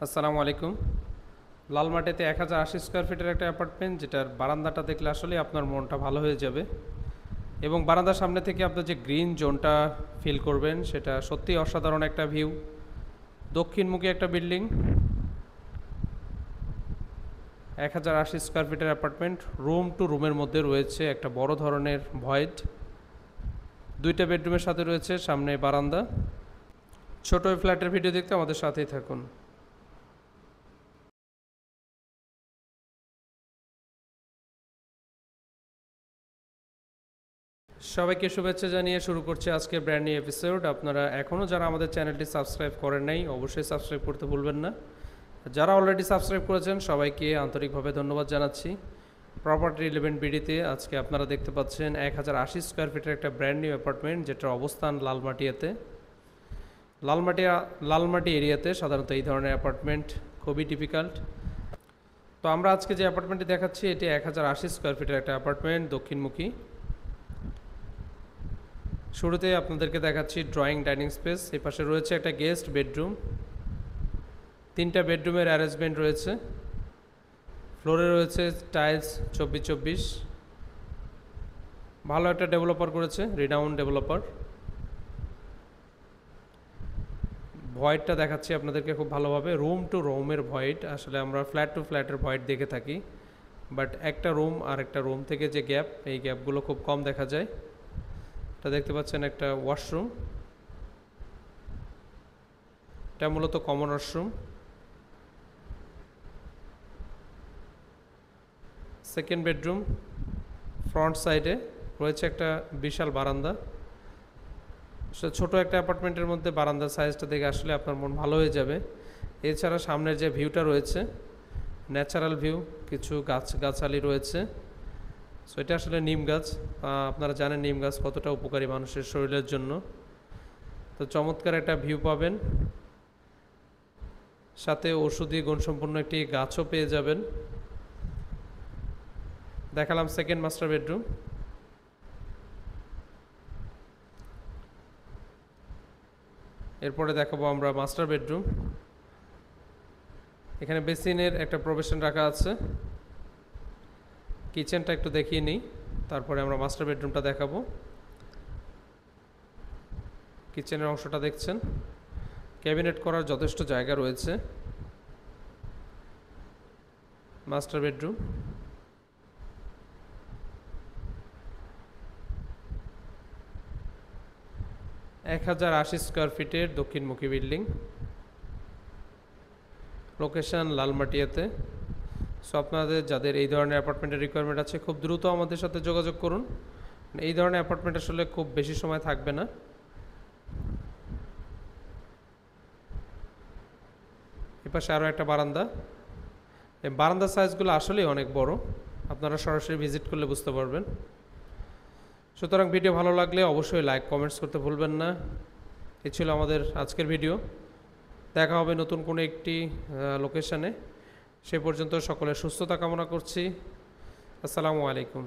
আসসালামু আলাইকুম। লালমাটিতে 1080 স্কোয়ার ফিটের একটা অ্যাপার্টমেন্ট, যেটার বারান্দাটা দেখলে আসলে আপনার মনটা ভালো হয়ে যাবে এবং বারান্দার সামনে থেকে আপনার যে গ্রিন জোনটা ফিল করবেন সেটা সত্যিই অসাধারণ একটা ভিউ। দক্ষিণমুখী একটা বিল্ডিং, 1080 স্কোয়ার ফিটের অ্যাপার্টমেন্ট। রুম টু রুমের মধ্যে রয়েছে একটা বড় ধরনের ভয়েড, 2টা বেডরুমের সাথে রয়েছে সামনে বারান্দা। ছোট ওই ফ্ল্যাটের ভিডিও দেখতে আমাদের সাথেই থাকুন। সবাইকে শুভেচ্ছা জানিয়ে শুরু করছে আজকে ব্র্যান্ড নিউ এপিসোড। আপনারা এখনও যারা আমাদের চ্যানেলটি সাবস্ক্রাইব করেন নাই, অবশ্যই সাবস্ক্রাইব করতে ভুলবেন না। যারা অলরেডি সাবস্ক্রাইব করেছেন সবাইকে আন্তরিকভাবে ধন্যবাদ জানাচ্ছি। প্রপার্টি 11 বিডিতে আজকে আপনারা দেখতে পাচ্ছেন 1080 স্কোয়ার ফিটের একটা ব্র্যান্ড নিউ অ্যাপার্টমেন্ট, যেটার অবস্থান লালমাটিয়াতে। লালমাটি এরিয়াতে সাধারণত এই ধরনের অ্যাপার্টমেন্ট খুবই ডিফিকাল্ট। তো আমরা আজকে যে অ্যাপার্টমেন্টটি দেখাচ্ছি এটি 1080 স্কোয়ার ফিটের একটা অ্যাপার্টমেন্ট, দক্ষিণমুখী। শুরুতে আপনাদেরকে দেখাচ্ছি ড্রয়িং ডাইনিং স্পেস। এই পাশে রয়েছে একটা গেস্ট বেডরুম, 3টা বেডরুমের অ্যারেঞ্জমেন্ট রয়েছে। ফ্লোরে রয়েছে টাইলস 24/24, ভালো একটা ডেভেলপার করেছে, রিনাউন্ড ডেভেলপার। ভয়েডটা দেখাচ্ছি আপনাদেরকে খুব ভালোভাবে। রুম টু রুমের ভয়েড, আসলে আমরা ফ্ল্যাট টু ফ্ল্যাটের ভয়েড দেখে থাকি, বাট একটা রুম আর একটা রুম থেকে যে গ্যাপ, এই গ্যাপগুলো খুব কম দেখা যায়। এটা দেখতে পাচ্ছেন একটা ওয়াশরুম, এটা মূলত common washroom. Second bedroom, front সাইডে রয়েছে একটা বিশাল বারান্দা। ছোট একটা অ্যাপার্টমেন্টের মধ্যে বারান্দার সাইজটা দেখে আসলে আপনার মন ভালো হয়ে যাবে। এছাড়া সামনের যে ভিউটা রয়েছে ন্যাচারাল ভিউ, কিছু গাছগাছালি রয়েছে। সো এটা আসলে নিম গাছ। আপনারা জানেন নিম গাছ কতটা উপকারী মানুষের শরীরের জন্য। তো চমৎকার একটা ভিউ পাবেন, সাথে ঔষধি গুণসম্পন্ন একটি গাছও পেয়ে যাবেন। দেখালাম সেকেন্ড মাস্টার বেডরুম। এরপরে দেখাবো আমরা মাস্টার বেডরুম। এখানে বেসিনের একটা প্রবেশন রাখা আছে। কিচেনটা একটু দেখিয়ে নিই, তারপরে আমরা মাস্টার বেডরুমটা দেখাবো। কিচেনের অংশটা দেখছেন, ক্যাবিনেট করার যথেষ্ট জায়গা রয়েছে। মাস্টার বেডরুম, এক 1080 স্কোয়ার ফিটের দক্ষিণমুখী বিল্ডিং, লোকেশন লালমাটিয়াতে। সো আপনাদের যাদের এই ধরনের অ্যাপার্টমেন্টের রিকোয়ারমেন্ট আছে খুব দ্রুত আমাদের সাথে যোগাযোগ করুন। এই ধরনের অ্যাপার্টমেন্ট আসলে খুব বেশি সময় থাকবে না। এপাশে আরও একটা বারান্দা। এই বারান্দার সাইজগুলো আসলেই অনেক বড়, আপনারা সরাসরি ভিজিট করলে বুঝতে পারবেন। সুতরাং ভিডিও ভালো লাগলে অবশ্যই লাইক কমেন্টস করতে ভুলবেন না। এই ছিল আমাদের আজকের ভিডিও। দেখা হবে নতুন কোনো একটি লোকেশনে। সে পর্যন্ত সকলের সুস্থতা কামনা করছি। আসসালামু আলাইকুম।